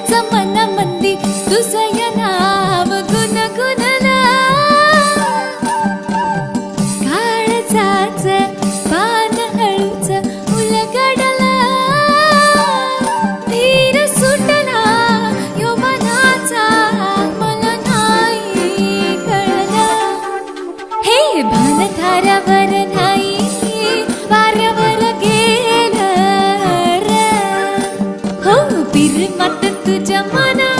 माझ्याच मनामंदी तुझं या नाव गुणगुणला काळजाचं पान हळूच उलगडला धीर सुटला यो मनाचा मला नाही कळला हे भान थारावर नाही वाऱ्यावर गेलं र हो पीर मत तुझ्या मना